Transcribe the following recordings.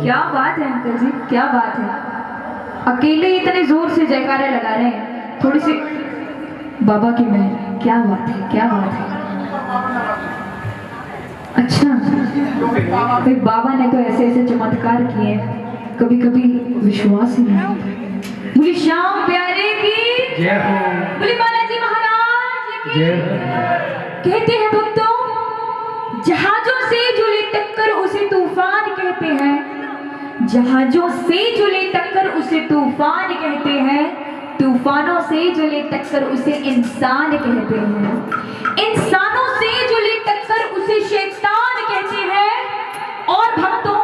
क्या बात है अंकल जी, क्या बात है। अकेले इतने जोर से जयकारे लगा रहे हैं, थोड़ी सी बाबा की मेहर। क्या बात है, क्या बात है। अच्छा, भाई बाबा ने तो ऐसे ऐसे चमत्कार किए, कभी कभी विश्वास ही नहीं होता। बोली श्याम प्यारे की जय हो, बोली बालाजी महाराज की जय। कहते हैं भक्तों, जहाजों से जुले टक्कर उसे तूफान कहते हैं, जहाजों से जुले टक्कर उसे तूफान कहते हैं, तूफानों से जुले टक्कर उसे इंसान कहते हैं, इंसानों से जुले टक्कर उसे शैतान कहते हैं, और भक्तों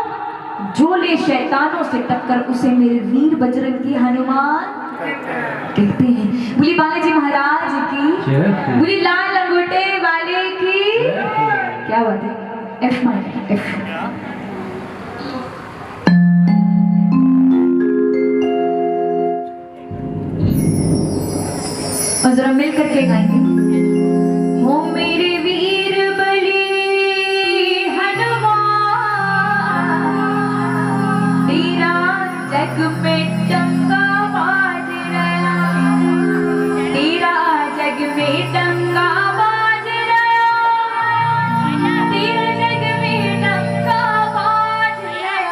जो ले शैतानों से टक्कर उसे मेरे वीर बजरंगी हनुमान कहते हैं। बोली बालाजी महाराज की, बोली लाल लंगोटे वाले की। क्या बात है। F minor, F. और जरा मिल करके गाएंगे। हो मेरे वीर बली हनुमान, तेरा जग में डंका बाज रहा, तेरा जग में डंका बाज रहा, तेरा जग में डंका बाज रहा।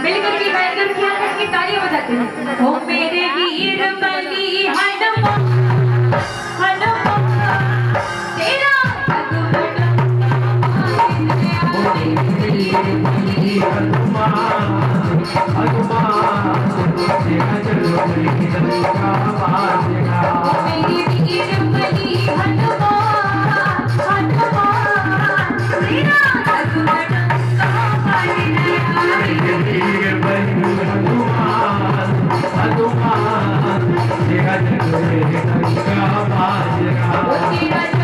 मिल करके गाएंगे, क्या करके ताली बजाते हैं। हो मेरे वीर बली हनुमान, तेरा जग में डंका बाजेगा। ओ मेरे वीर बली हनुमान, तेरा जग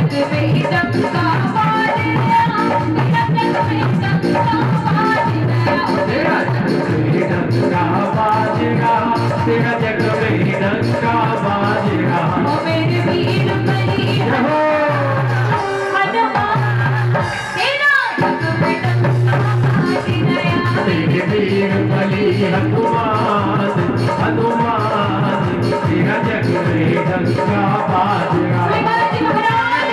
में डंका बाज गया। तेरे वीर बली हनुमान, हनुमान तेरा जग में डंका बाजेगा। बालाजी महाराज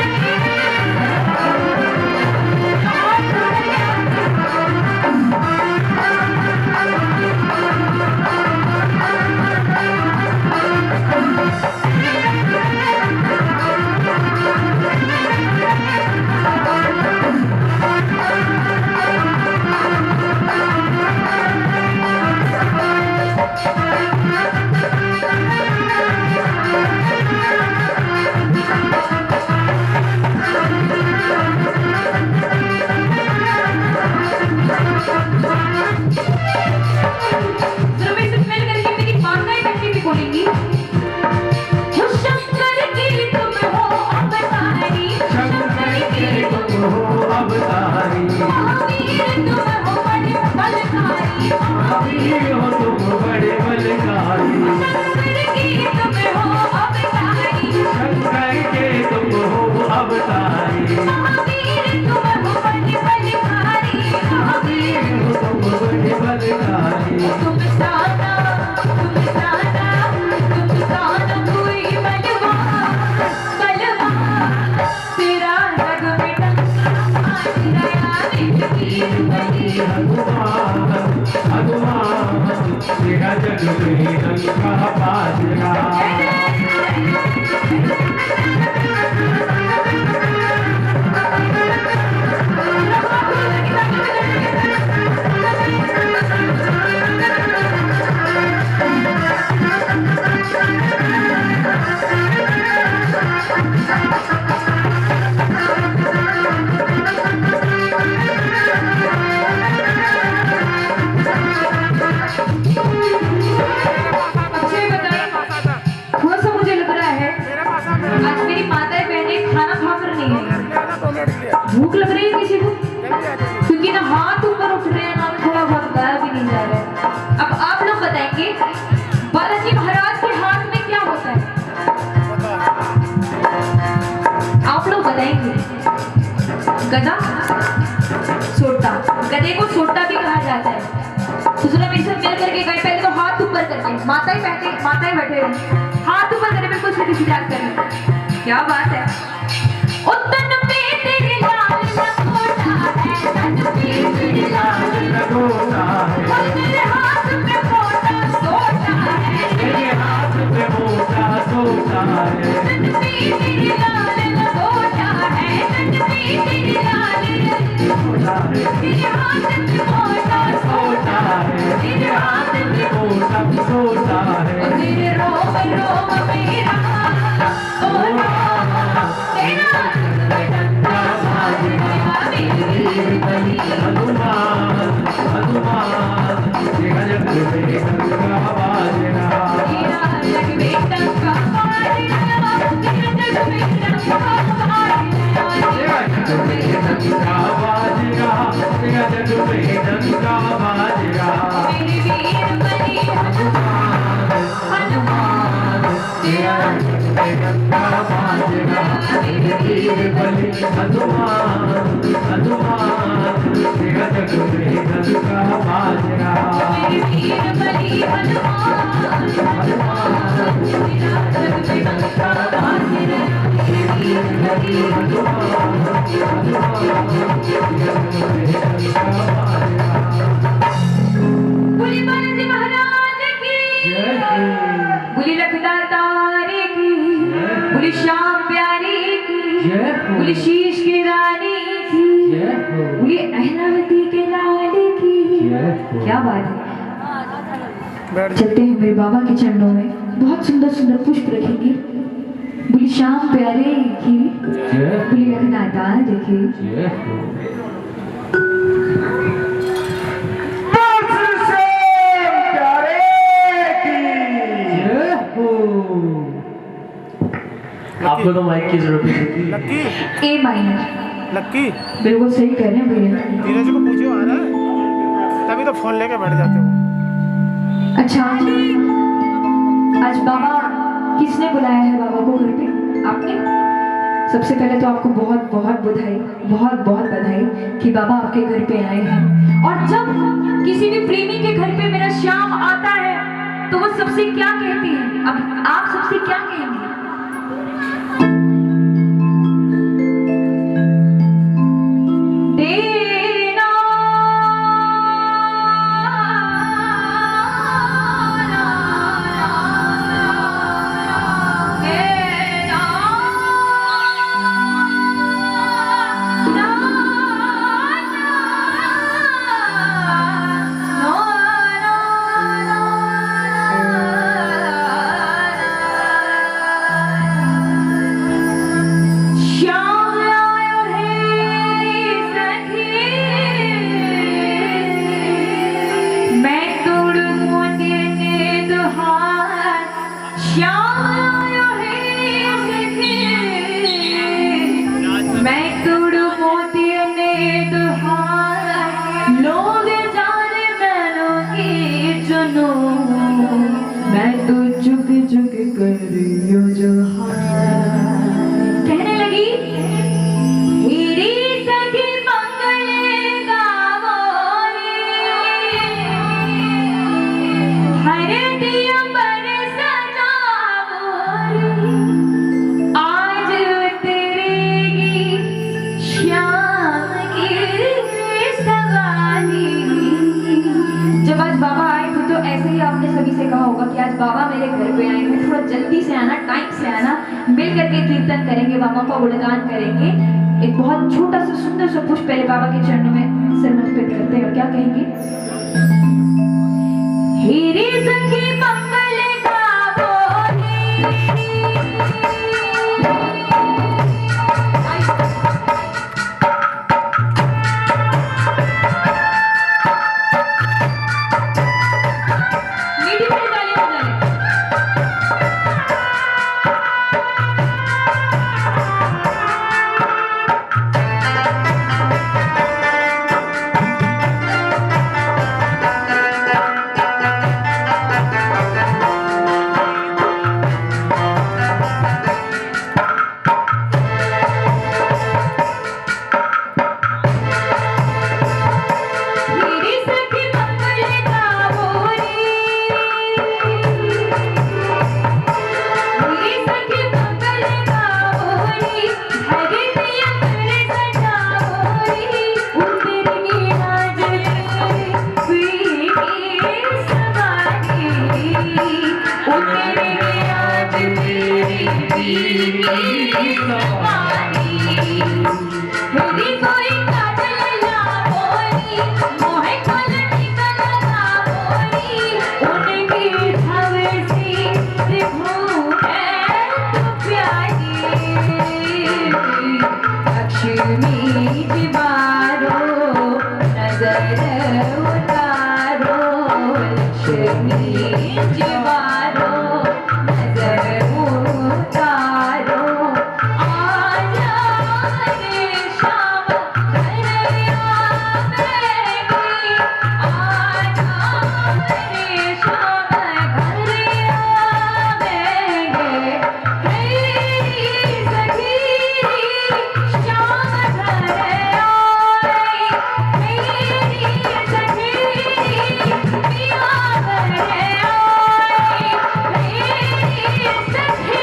महावीर हो तुम बड़े बलशाली शंकर की तुम हो अवतारी शंकर के तुम हो अवतारी महावीर तुम हो बड़े बलशाली महावीर हो तुम बड़े बलशाली तुम साना कोई बलवान तेरा रग में टंका गया वीर बली हनुमान तेरा जग में डंका बाजरा अच्छे बताइए थोड़ा सा मुझे लग रहा है आज मेरी माताएं बहनें खाना खा कर नहीं है भूख लग रही है किसी को क्योंकि ना हाथ ऊपर उठ रहे हैं ना थोड़ा बहुत गाया भी नहीं जा रहा है अब आप लोग बताएंगे बालाजी महाराज के हाथ में क्या होता है आप लोग बताएंगे गदा सोटा गधे को सोटा भी कहा जाता है तो सुनो मेरे साथ मिल करके गए पहले तो हाथ ऊपर करके माताएं बैठे हुए हाथ ऊपर करे बिल्कुल सीधी सीधी हाथ करके क्या बात है उत्तन पे तेरे लाल लखोटा है तन पे तेरे लाल लखोटा है तेरे हाथ में मोटा सोटा है तेरे हाथ में मोटा सोटा है तन पे तेरे लाल लखोटा है तन पे तेरे लाल सोटा है तेरे हाथ में मोटा सोटा है तेरे हाथ में मोटा सोटा है तेरे रोम रोम मेरा सोना तेरा डंका बाजरा वीर बली हनुमान हनुमान तेरा जग में डंका बाजरा तेरा जग में टंका मारना तेरा जग में टंका मारना तेरा जग में डंका बाजरा तेरा जग में डंका बाजरा मेरे वीर बली हनुमान तेरा जग में डंका बाजरा वीर बलि हनुमान हनुमान तेरा जग में डंका बाजरा मेरे वीर बली हनुमान तेरा जग में टंका मारना वीर बली बोली बालाजी महाराज की बोली लखदातारे की बोली श्याम प्यारी की बोली शीश की रानी की बोली अहलावती के लाल की क्या बात है चलते हैं मेरे बाबा के चरणों में बहुत सुंदर सुंदर पुष्प रखेंगे बोली श्याम प्यारे की बोली लखदातारे की आपको तो माइक की जरूरत नहीं थी लक्की ए माइनर लक्की बिल्कुल सही कह रहे हैं भैया धीरज को पूछो आ रहा है तभी तो फोन लेके बैठ जाते हो अच्छा आज बाबा किसने बुलाया है बाबा को घर पे आपने सबसे पहले तो आपको बहुत बहुत बधाई कि बाबा आपके घर पे आए हैं और जब किसी भी प्रेमी के घर पे मेरा श्याम आता है तो वो सबसे क्या कहती है अब आप सबसे क्या कहेंगे देना करियो जो कहने लगी हेरी सखी मंगल गावो रे धरती अंबर सजावो रे आज उतरेगी श्याम की सवारी। जब आज बाबा आए थे तो ऐसे ही आपने सभी से कहा होगा कि आज बाबा मेरे घर पे आए हैं, थोड़ा जल्दी से आना, टाइम से आना, मिल करके कीर्तन करेंगे, बाबा का गुणगान करेंगे। एक बहुत छोटा सा सुंदर सा पुष्प पहले बाबा के चरणों में समर्पित करते हैं और क्या कहेंगे? हेरी सखी मंगल गावो रे। मीठी मीठी तालियां बजाएं। हेरी सखी मंगल गावो रे। हेरी सखी मंगल गावो रे, धरती अंबर सजावो रे। उतरेगी आज पीर की सवारी, उतरेगी आज पीर की सवारी। हेरी कोई काजल लावो रे, मोहे कोलनी का लगावो रे। उनकी हवेली त्रिभुवन है तो प्यारी। लक्ष्मी दीवारो नजर उतारो, लक्ष्मी दीवारो नजर उतारो। आजा रे श्याम घर आवेगी, आजा रे श्याम घर आवेगी। हेरी सखी श्याम घर आए, हेरी सखी पिया घर आए, हेरी सखी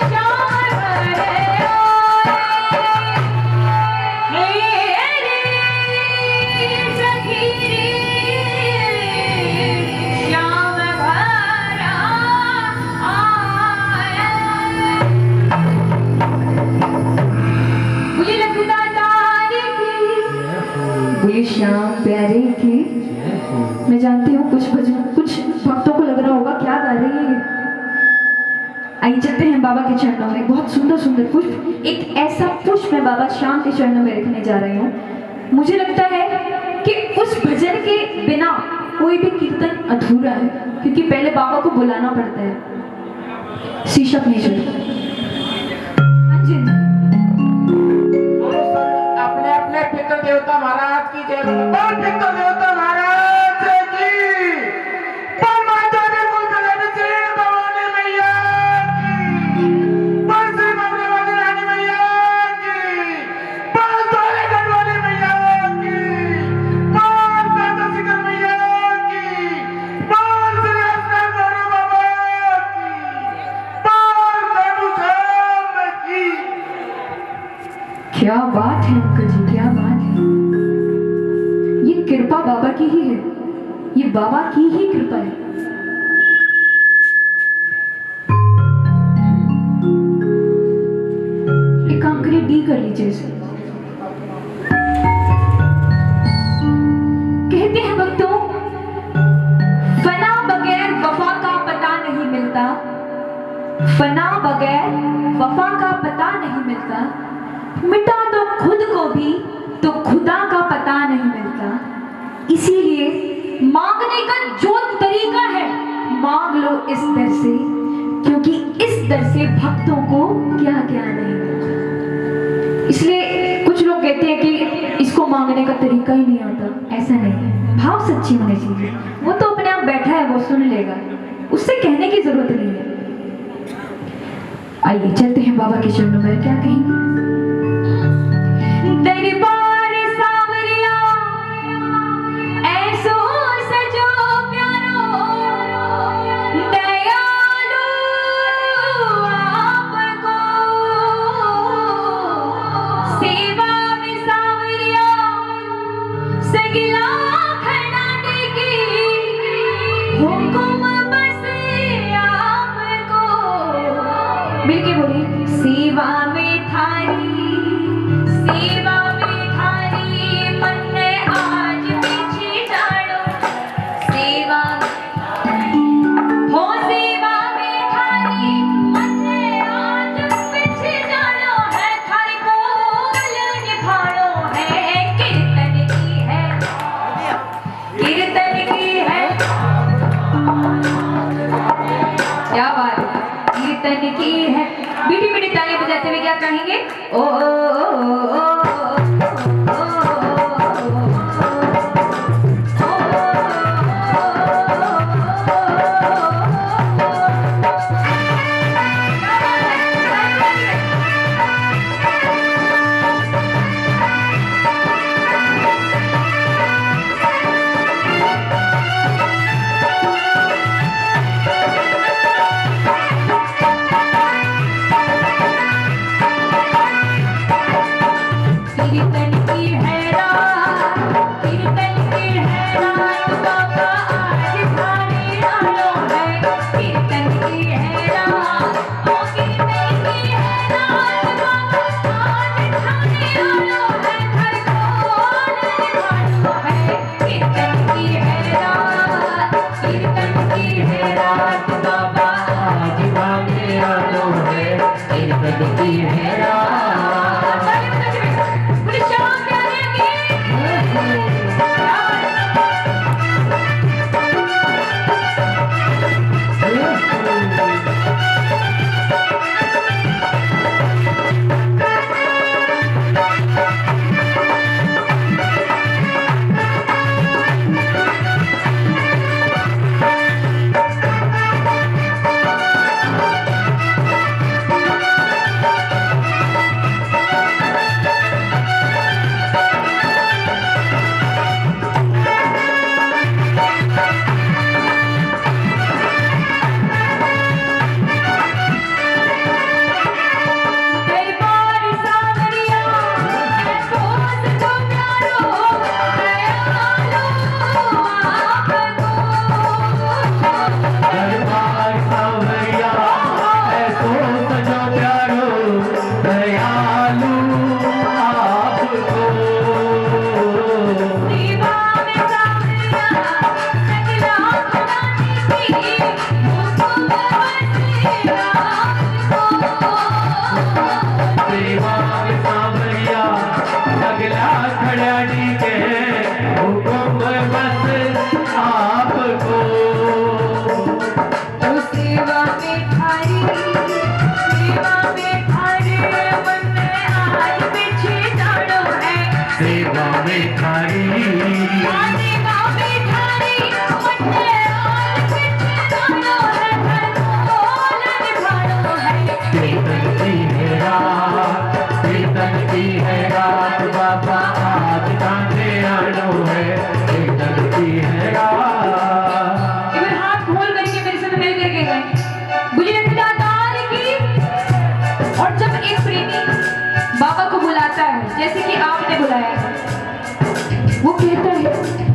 श्याम घर आए, हेरी सखी श्याम घर आए। बोलिए लड्डू दातारी की, बोलिए श्याम प्यारे की। मैं जानती हूँ कुछ भक्तों को लग रहा होगा क्या गा रही है। आइए चलते हैं बाबा के चरणों में। बहुत सुंदर सुंदर पुष्प, एक ऐसा पुष्प मैं बाबा श्याम के चरणों में रखने जा रही हूँ। मुझे लगता है कि उस भजन के बिना कोई भी कीर्तन अधूरा है, क्योंकि पहले बाबा को बुलाना पड़ता है। शीशक नहीं चलता। हाँ जी अपने अपने पितृ देवता महाराज की जय बोलो। बोल पितृ देवता महाराज की। बोल माता ने बोल भगवान श्री भवानी मैया की। बोल श्री भगवानी रानी मैया की। बोल सोने गढ़वाली मैया की। बोल माता शिखर मैया की। बोल श्री हसनाथ गौरव बाबा की। बोल साधु श्याम की। क्या बात है अंकल जी, क्या बात है। ये कृपा बाबा की ही है, ये बाबा की ही कृपा है। एक काम करिए, डी कर लीजिए इसे। कहते हैं भक्तों, फना बगैर वफा का पता नहीं मिलता, फना बगैर वफा का पता नहीं मिलता। मिटा तो खुद को भी तो खुदा का पता नहीं मिलता। इसीलिए मांगने का जो तरीका है, मांग लो इस दर से, क्योंकि इस दर से भक्तों को क्या क्या नहीं मिलता। इसलिए कुछ लोग कहते हैं कि इसको मांगने का तरीका ही नहीं आता। ऐसा नहीं है, भाव सच्ची होनी चाहिए। वो तो अपने आप बैठा है, वो सुन लेगा, उससे कहने की जरूरत नहीं है। आइए चलते हैं बाबा के चरणों में, क्या कहेंगे। दरबार सावरिया ऐसो सजो प्यारो, दयालु आपको सेवा में सावरिया सगिला खड़ा की हुकुम बस आपको। मिलके बोलिए, सेवा में थारी, सेवा में थारी मन ने आज पीछे डालो, सेवा हो सेवा में थारी मन ने आज पीछे डालो है, थारी कोल निभानो है, कीर्तन की है, कीर्तन की है, क्या बात है, कीर्तन की है। मीठी मीठी ताली बजाते हुए क्या कहेंगे, ओ, ओ, ओ, ओ, ओ, कीर्तन की है रात, कीर्तन की है रात बाबा आज भारी डालो है, कीर्तन की है रात, ओ कीर्तन की है रात बाबा आज भारी डालो है, घर खोल निभानो है, कीर्तन की है रात, कीर्तन की है रात बाबा आज भारी डालो है, कीर्तन की है रात। श्याम प्यारे की जैसे कि आपने बुलाया था, वो कहता है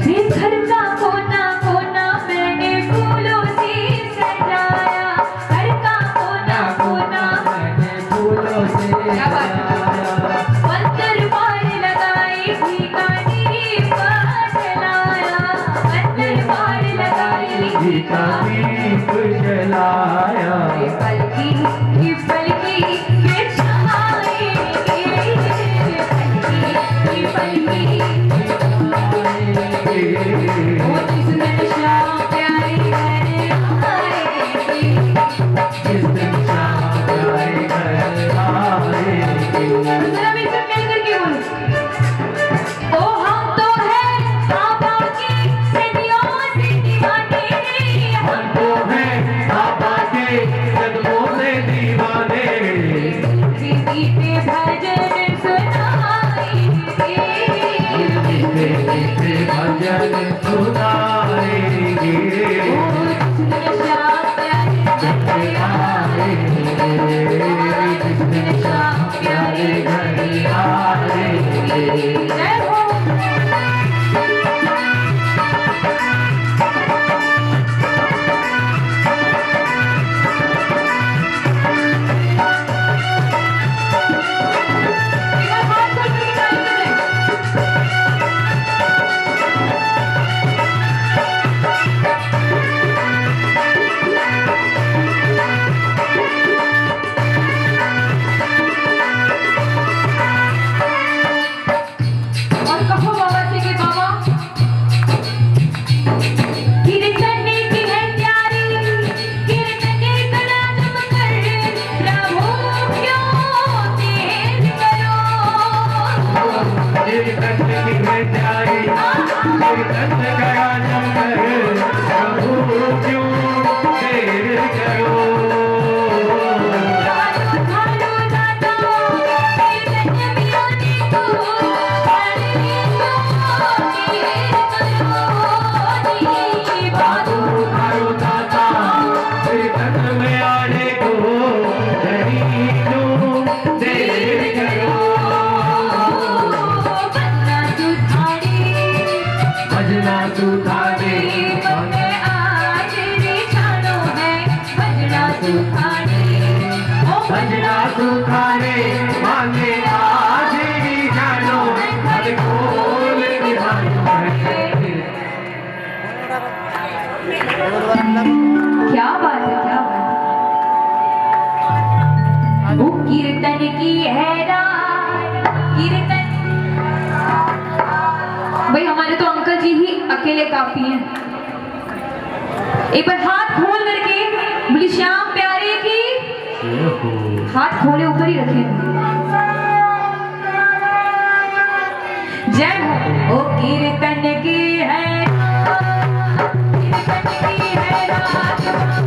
मेरे घर का कोना कोना मैंने फूलों से सजाया, घर का कोना कोना मैंने फूलों से सजाया, मंदिर पार लगाई भिखारी जलाया, मंदिर पार लगाई भिखारी जलाया, पलकी पलकी सुखाने मांगे आज ही जानो हर खोल निभानो है। क्या बात है, क्या बात है। वो कीर्तन की है रात, कीर्तन। भाई हमारे तो अंकल जी ही अकेले काफी हैं। एक बार हाथ खोल करके बोली श्याम प्यारे की, हाथ खोले ऊपर ही रखे। जय हो। ओ कीर्तन की है रात, कीर्तन की है रात,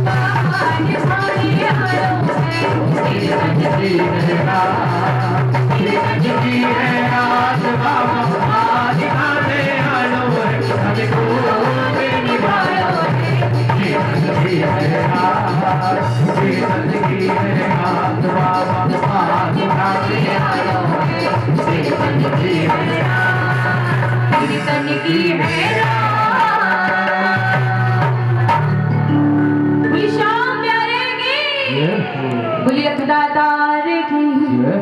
बाबा निभाने वालों है। कीर्तन की है रात, कीर्तन की है रात, बाबा आज आने वालो है, हर खोल निभानो है। कीर्तन की है रात, कीर्तन की है रात, बाबा आज आने वालो है। कीर्तन की है रात, कीर्तन की है रात। बोली श्याम प्यारे की, बोली अखदादार की,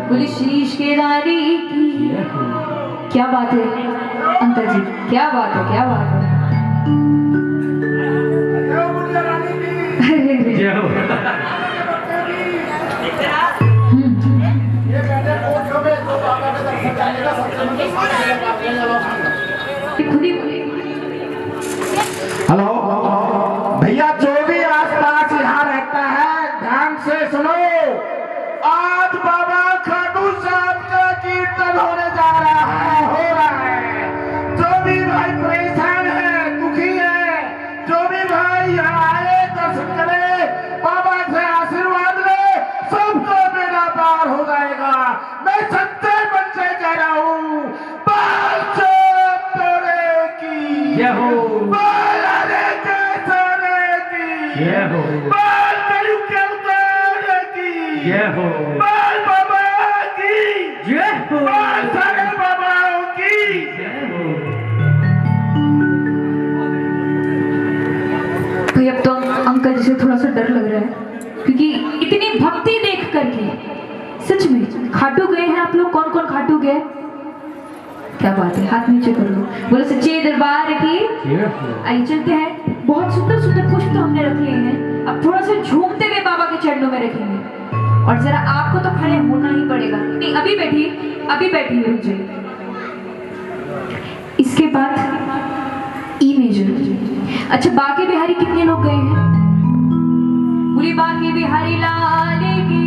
बोली शीश के दारी की। क्या बात है अंकल जी, क्या बात है, क्या बात है। अरे रे। जय हो। ये मैंने कोठों में तो बाबा के दर्शन करने का सबसे मतलब खुद ही बोले। हेलो भैया, जो भी आसपास यहाँ रहता है ध्यान से सुनो। आज बाबा खाटू साहब का कीर्तन होने जा रहा है, हो रहा है। जो भी भाई परेशान है, दुखी है, जो भी भाई यहाँ आए दर्शन करे, बाबा से आशीर्वाद ले, सबका बेड़ा पार हो जाएगा। मैं सच्चे मन से कह रहा हूँ। बाल तोड़े की जय हो। बालाने के सोने की जय हो। बाल कलू के उतारे की जय हो। बाल बाबा की जय हो। बाल सारे बाबाओं की। जय हो। भाई अब तो अंकल जी से थोड़ा सा डर लग रहा है, क्योंकि इतनी भक्ति देख करके सच में। खाटू गए हैं आप लोग? कौन कौन खाटू गए? क्या बात है, हाथ नीचे कर लो। बोलो सच्चे दरबार की। जय हो। आइए चलते हैं। बहुत सुंदर सुंदर पुष्प तो हमने रख लिए हैं, अब थोड़ा सा झूमते हुए बाबा के चरणों में रखेंगे। और जरा आपको तो खड़े होना ही पड़ेगा। नहीं अभी बैठिए, अभी बैठिए, रुक जाइए। इसके बाद ई मेजर। अच्छा, बाके बिहारी कितने लोग गए हैं? बोली बाके बिहारी लाल की,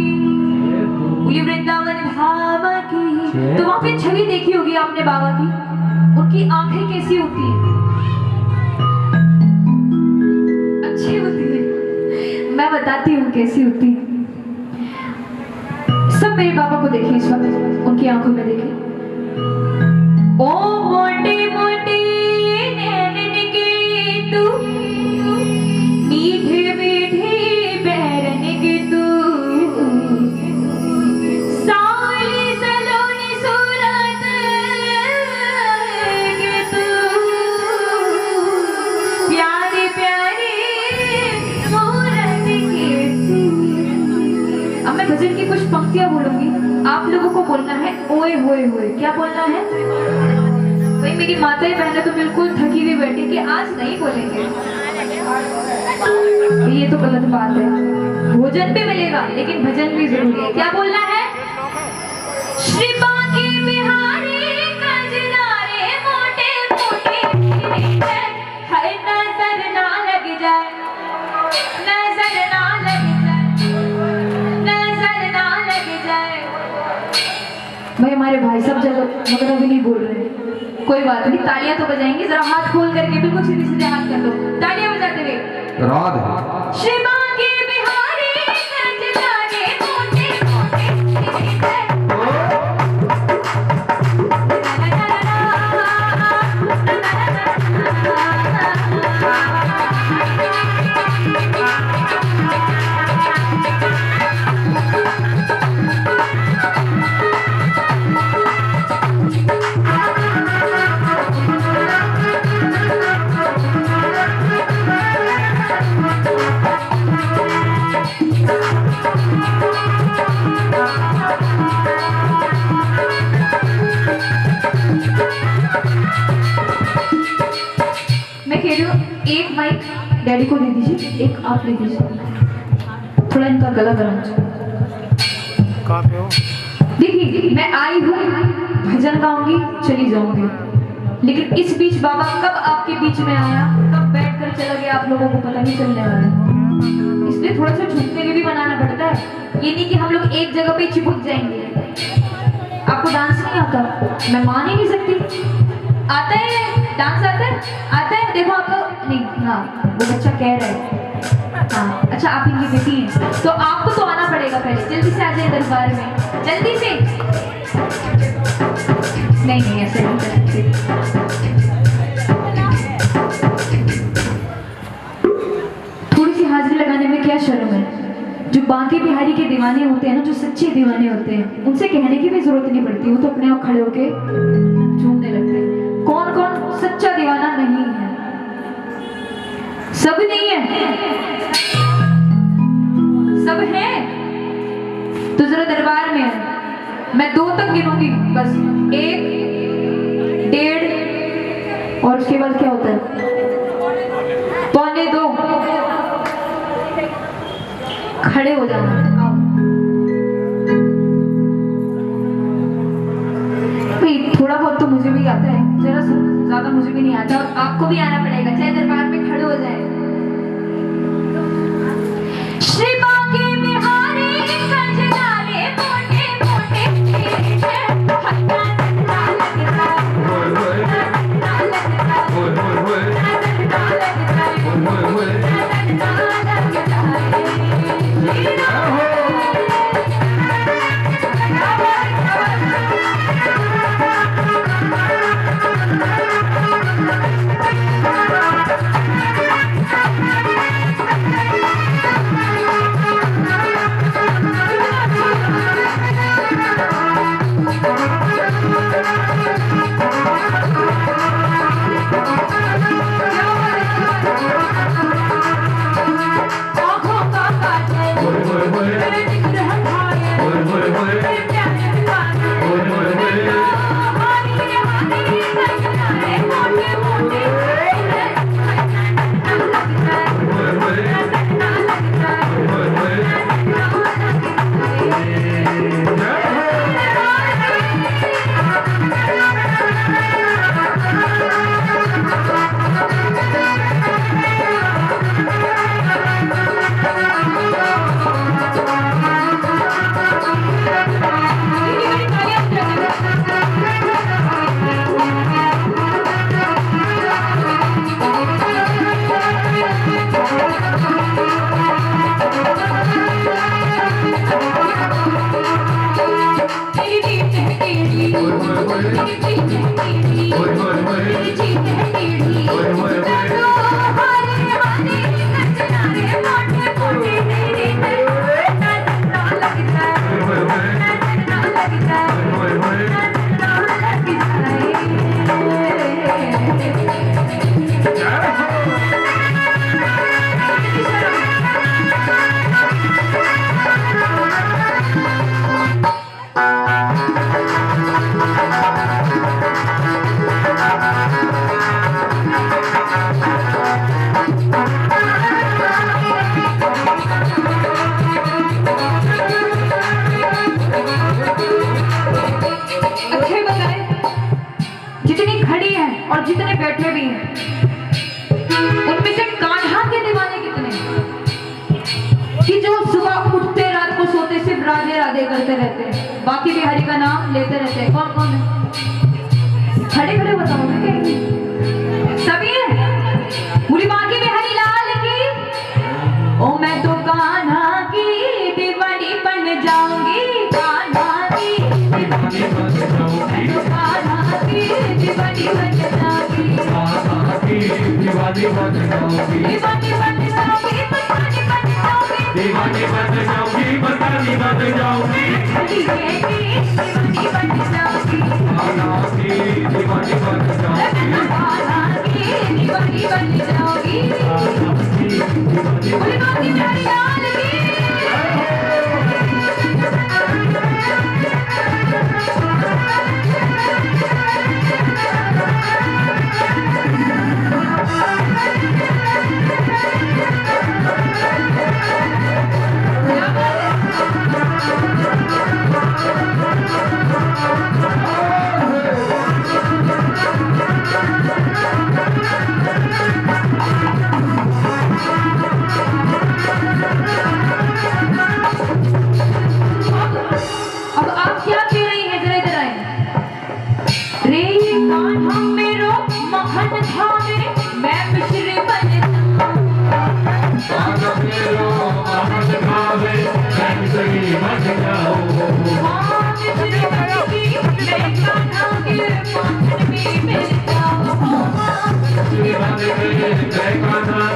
बोली वृंदावन धाम की। तो वहां पे छवि देखी होगी आपने बाबा की, उनकी आंखें कैसी होती हैं? अच्छी होती है। मैं बताती हूँ कैसी होती है। सब मेरे बाबा को देखिए इस वक्त, उनकी आंखों में देखिए। ओ मोटे मोटे नैनन के तू, मीठे मीठे बैरन के तू, सावली सलोनी सूरत के तू, प्यारे प्यारे मूरत के तू। अब मैं भजन की कुछ पंक्तियां बोलूंगी, आप लोगों को बोलना है ओए होए होए। क्या बोलना है? भाई मेरी माताएं बहनें तो बिल्कुल थकी हुई बैठी कि आज नहीं बोलेंगे। ये तो गलत बात है। भोजन भी मिलेगा लेकिन भजन भी जरूरी है। क्या बोलना है? श्री बांके बिहारी कजरारे मोटे मोटे है, हर नजर ना लग जाए, नजर ना लग जाए, नजर ना लग जाए। भाई हमारे भाई सब जगह मगर अभी नहीं बोल रहे हैं। कोई बात नहीं, तालियां तो बजाएंगे। जरा हाथ खोल करके बिल्कुल सीधे सीधे हाथ कर लो, तालियां बजाते हुए। राधे। श्री बांके बिहारी कजरारे मोटे मोटे है। डैडी को दे दीजिए, एक आप ले दीजिए, थोड़ा इनका गला गरम। कहाँ पे हो? देखिए मैं आई हूँ, भजन गाऊंगी, चली जाऊंगी, लेकिन इस बीच बाबा कब आपके बीच में आया, कब बैठ कर चला गया, आप लोगों को पता नहीं चलने वाला। इसलिए थोड़ा सा झुकने के भी बनाना पड़ता है, ये नहीं कि हम लोग एक जगह पे चिपक जाएंगे। आपको डांस नहीं आता, मैं मान ही नहीं सकती। आता है डांस, आता है, आता है। देखो आपको नहीं, हाँ वो बच्चा कह रहा है, हाँ अच्छा आप इनकी बेटी हैं, तो आपको तो आना पड़ेगा पहले। जल्दी से आ जाए दरबार में, जल्दी से। नहीं नहीं ऐसे नहीं करते। थोड़ी सी हाजिरी लगाने में क्या शर्म है। जो बांके बिहारी के दीवाने होते हैं ना, जो सच्चे दीवाने होते हैं, उनसे कहने की भी जरूरत नहीं पड़ती, वो तो अपने आप खड़े होके झूमने लगते हैं। कौन कौन सच्चा दीवाना नहीं है? सब नहीं है, सब है तो जरा दरबार में है। मैं 2 तक गिनूंगी बस, 1 1.5 और उसके बाद क्या होता है, 1.25 खड़े हो जाना। आओ भाई, थोड़ा बहुत तो मुझे भी आता है, जरा सा, ज्यादा मुझे भी नहीं आता, और आपको भी आना पड़ेगा, चाहे दरबार में खड़े हो जाए। श्री बांके बिहारी खजनारे मोटे मोटे हत्ता लगता लगता और जितने बैठे भी हैं, उनमें से कान्हा के दीवाने कितने हैं कि जो सुबह उठते रात को सोते सिर्फ राधे राधे करते रहते हैं, बाकी बिहारी का नाम लेते रहते हैं। कौन कौन है? खड़े खड़े बताओ ना, सभी है। बोली बाकी बिहारी लाल की, ओ मैं तो कान्हा की दीवानी बन जाऊंगी, कान्हा की दीवानी बन जाऊंगी, कान्हा की दीवानी बन जाऊंगी, कान्हा की दीवानी बन जाऊंगी, दीवानी बन जाऊंगी, बतानी बन जाऊंगी, दीवानी बन जाऊंगी, बतानी बन जाऊंगी, दीवानी बन जाऊंगी, कान्हा की दीवानी बन जाऊंगी, कान्हा की दीवानी बन जाऊंगी, कान्हा की दीवानी बन जाऊंगी।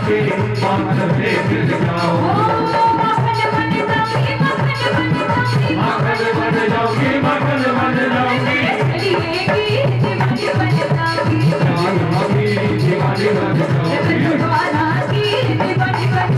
के माखन में मिल जाओ माखन बन जाऊंगी माखन बन जाऊंगी राधा की दीवानी बन जाऊंगी राधा की दीवानी बन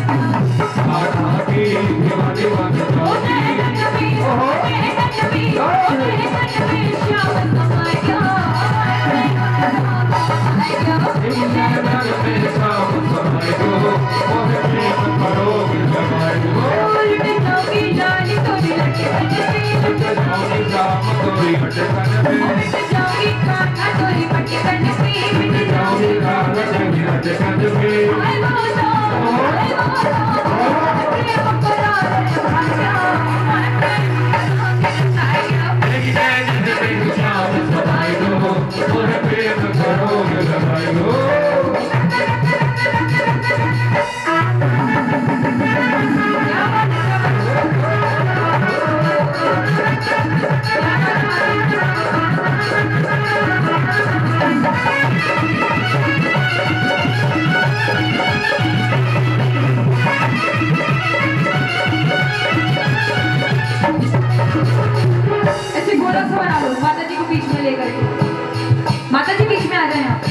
माता जी बीच में आ जाए आप।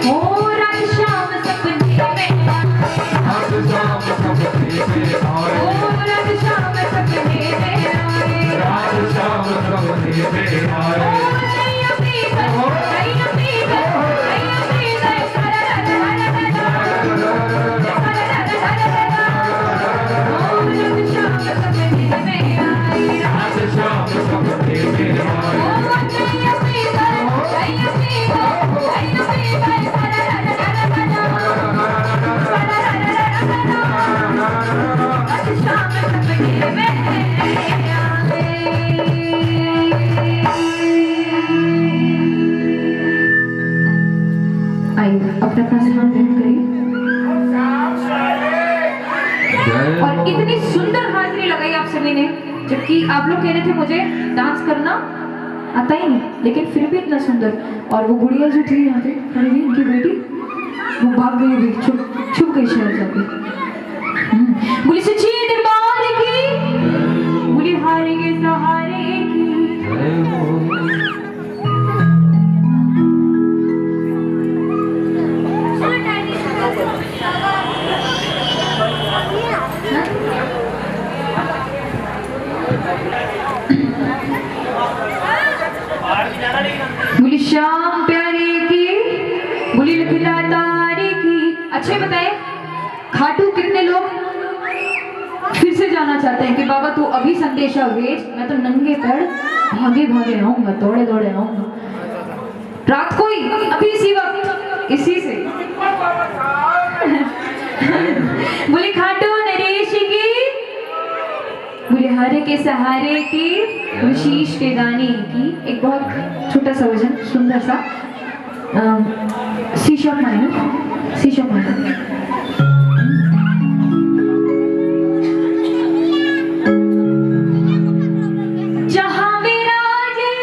हो रात शाम सपने में आए, रात शाम सपने में आए, हो रात शाम सपने में आए, रात शाम सपने में आए। हो नैया पीकर, नैया पीकर, नैया पीकर, सारा रा रा रा रा रा, सारा रा रा रा रा रा। हो रात शाम सपने में आए, रात शाम सपने में आए। हो नैया पीकर, नैया पीकर, नैया पीकर, सारा रा रा रा रा रा, सारा रा रा रा रा रा। रात शाम सपने में आइए अपना अपना स्थान ग्रहण करिए। और इतनी सुंदर हाजिरी लगाई आप सभी ने, जबकि आप लोग कह रहे थे मुझे डांस करना आता ही नहीं, लेकिन फिर भी इतना सुंदर। और वो गुड़िया जो थी यहाँ पे खड़ी हुई, इनकी बेटी, वो भाग गई भी, छुप गई शहर जाके। बोली सच्ची दरबार की, बोली हारे के सहारे की। बोली शाम प्यारे की, बोली लखीलातारी की। अच्छे बताए खाटू कितने लोग फिर से जाना चाहते हैं कि बाबा तू अभी संदेशा भेज, मैं तो नंगे पैर भागे भागे आऊंगा, दौड़े दौड़े आऊंगा रात को ही, अभी इसी वक्त, इसी से। बोली खाटू नरेश की, बोले हारे के सहारे की, शीश के दाने की। एक बहुत छोटा सा भजन, सुंदर सा, सी शॉप माइनर, सी शॉप माइनर। जहां विराजे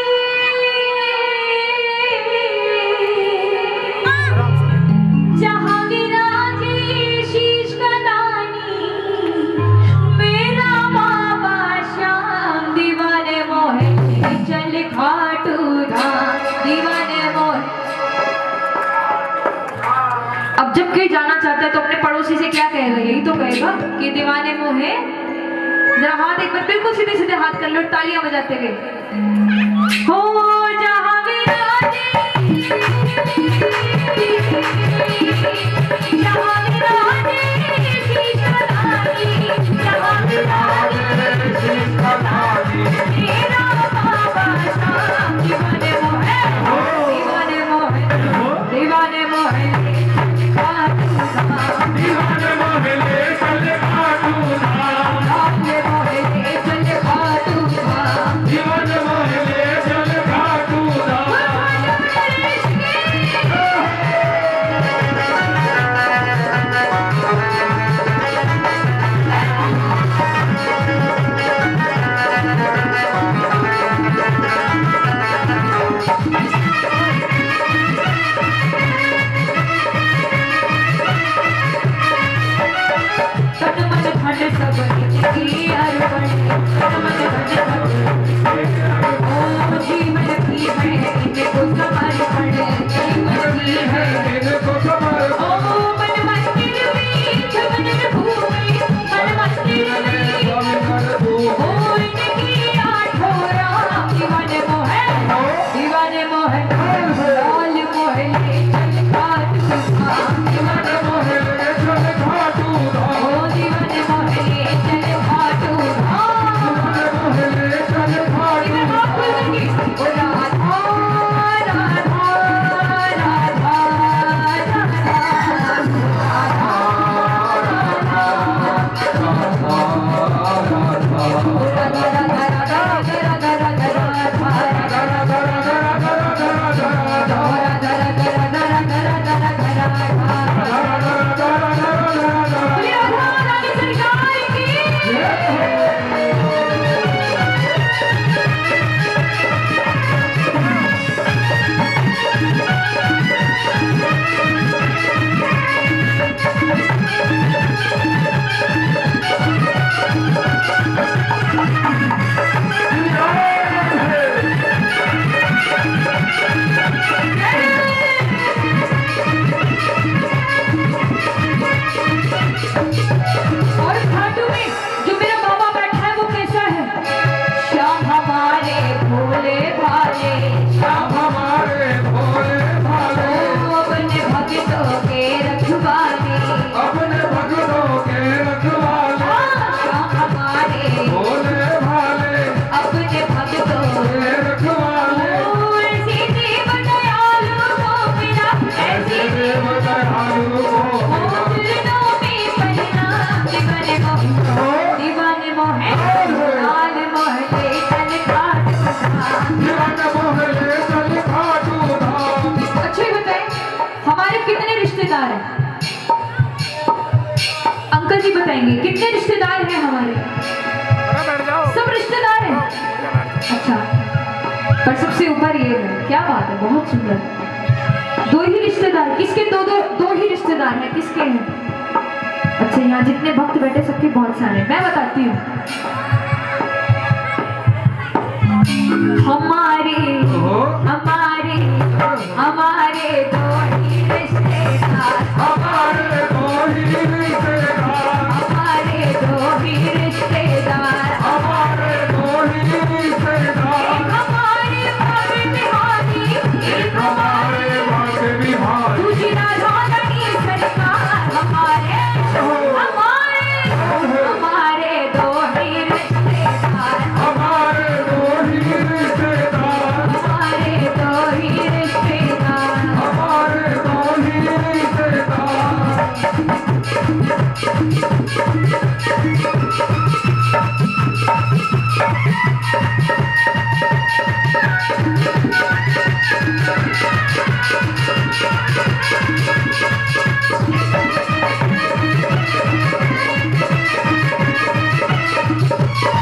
जहां विराजे शीश का दानी, मेरा बाबा श्याम दीवाने मोहे चल खाटू धाम, दीवाने मोहे। अब जब कोई जाना चाहता है तो अपने पड़ोसी से क्या कहेगा? यही तो कहेगा कि दीवाने मोहे। जरा हाथ एक बार बिल्कुल सीधे सीधे हाथ कर लो, तालियां बजाते गए। हो जहां विराजे जहां विराजे शीश का दानी, जहां विराजे शीश का दानी, मेरा बाबा श्याम दीवाने मोहे, दीवाने मोहे, दीवाने मोहे खाटू धाम, दीवाने मोहे ले चल खाटू धाम, दीवाने मोहे ले चल खाटू धाम। दीवाने मोहे ले चल खाटू धाम। इनको समर ओ मन मंदिर में छमन भूमि मन मंदिर में स्वामी कर दू ओ इनकी आठोरा दीवाने मोहे दीवाने मोहे लाल मोहल्ले चल काट सुखा दीवाने मोहे चल घाटू धाम ओ दीवाने मोहल्ले चल खाटू धाम मोहल्ले चल घाटू इधर बात बोल करके ओ राधा राधा राधा और खाटू में जो मेरा बाबा बैठा है वो कैसा है? श्याम हमारे भोले भाले श्याम हमारे भोले भाले ओ अपने भक्तों के रखवाले अपने भक्तों के रखवाले श्याम हमारे भोले भाले अपने भक्तों के रखवाले ओ ऐसी देव दयालु को मिला ऐसे ऐसी देव दयालु को ओ दिलों में पलना दीवाने मोहे दीवाने मोहे लाल मोहल्ले चल काट सुखा दीवाने मोहल्ले चल घाटू धाम अच्छे बताएं हमारे कितने रिश्तेदार हैं? अंकल जी बताएंगे कितने रिश्तेदार हैं हमारे? सब रिश्तेदार हैं। अच्छा पर सबसे ऊपर ये है, क्या बात है, बहुत सुंदर। दो ही रिश्तेदार, किसके? दो ही रिश्तेदार हैं, किसके हैं? अच्छा यहाँ जितने भक्त बैठे सबके बहुत सारे, मैं बताती हूँ। हमारे हमारे हमारे दो ही रिश्तेदार हमारे दो ही रिश्तेदार हमारे दो ही रिश्तेदार हमारे दो ही रिश्तेदार एक हमारे बाबे बिहारी एक हमारे भक्त बिहारी दूसरी राधा रानी सरकार हमारे हमारे दो ही रिश्तेदार हमारे दो ही रिश्तेदार हमारे दो ही रिश्तेदार हमारे दो ही रिश्तेदार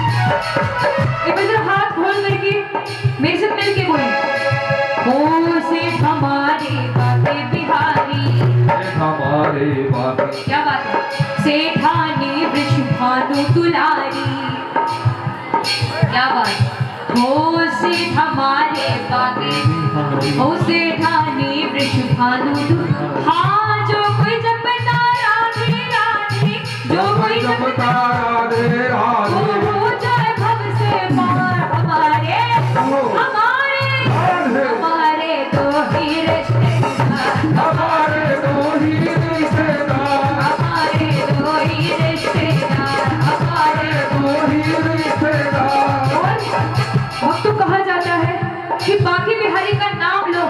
एक बार जरा हाथ खोल करके मेरे साथ मिल के बोले ओ से हमारे बाबे बिहारी हमारे बाकी क्या बात है सेठानी वृषभानु दुलारी क्या बात हो से हमारे बाबे हो सेठानी वृषभानु हाँ जो कोई जपता राधे राधे जो कोई जपता राधे वो राधे हो जाए भव से पार हमारे हमारे दो ही रिश्तेदार हमारे दो ही रिश्तेदार हमारे दो ही रिश्तेदार हमारे दो ही रिश्तेदार अब तो कहा जाता है कि बाकी बिहारी का नाम लो,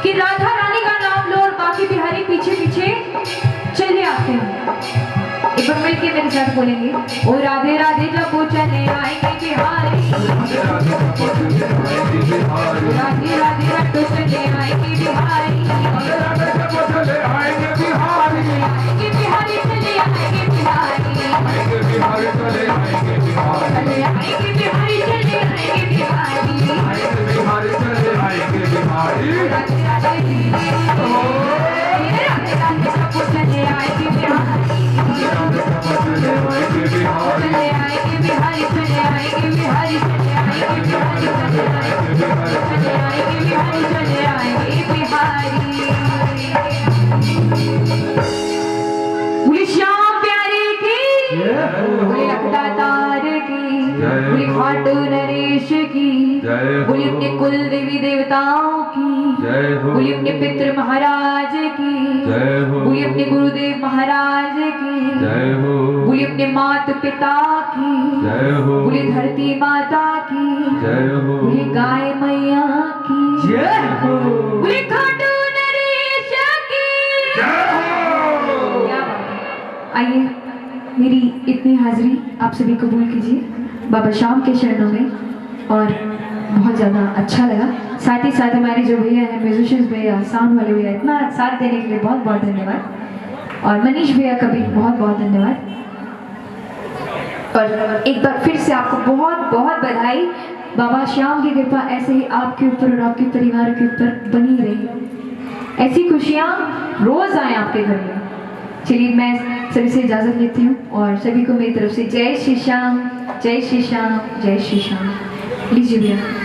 कि राधा रानी का नाम लो और बाकी बिहारी पीछे पीछे चले आते हैं। एक बार मिलके मेरे साथ बोलेंगे ओ राधे राधे जब वो चले आएंगे बिहारी राधे राधे जब चले आएंगे बिहारी राधे राधे जब तो चले आएंगे बिहारी राधे राधे जब चले आएंगे बिहारी आएंगे बिहारी चले आएंगे बिहारी आएंगे बिहारी चले आएंगे बिहारी चले आएंगे बिहारी चले आएंगे बिहारी आएंगे बिहारी चले आएंगे बिहारी राधे राधे राधे राधे सब चले आएंगे बिहारी राधे जब चले आएंगे बिहारी चले जय हो। बोलिए अपने कुल देवी देवताओं की, जय हो। बोलिए अपने पितृ महाराज की, जय हो। बोलिए अपने गुरुदेव महाराज की, जय हो। बोलिए अपने माता पिता की, जय हो। बोलिए धरती माता की, जय हो। बोलिए गाय मैया की, जय हो। बोलिए खाटू नरेश की। जय हो। क्या बात है। आइए मेरी इतनी हाजिरी आप सभी कबूल कीजिए बाबा श्याम के चरणों में, और बहुत ज़्यादा अच्छा लगा। साथ ही साथ हमारे जो भैया हैं, म्यूजिशियंस भैया, साउंड वाले भैया, इतना साथ देने के लिए बहुत बहुत धन्यवाद। और मनीष भैया का भी बहुत बहुत धन्यवाद। और एक बार फिर से आपको बहुत बहुत बधाई। बाबा श्याम की कृपा ऐसे ही आपके ऊपर और आपके परिवार के ऊपर बनी रही। ऐसी खुशियाँ रोज आए आपके घर में। चलिए मैं सभी से इजाज़त लेती हूँ और सभी को मेरी तरफ से जय श्री श्याम, जय श्री श्याम, जय श्री श्याम। लीजिए भैया।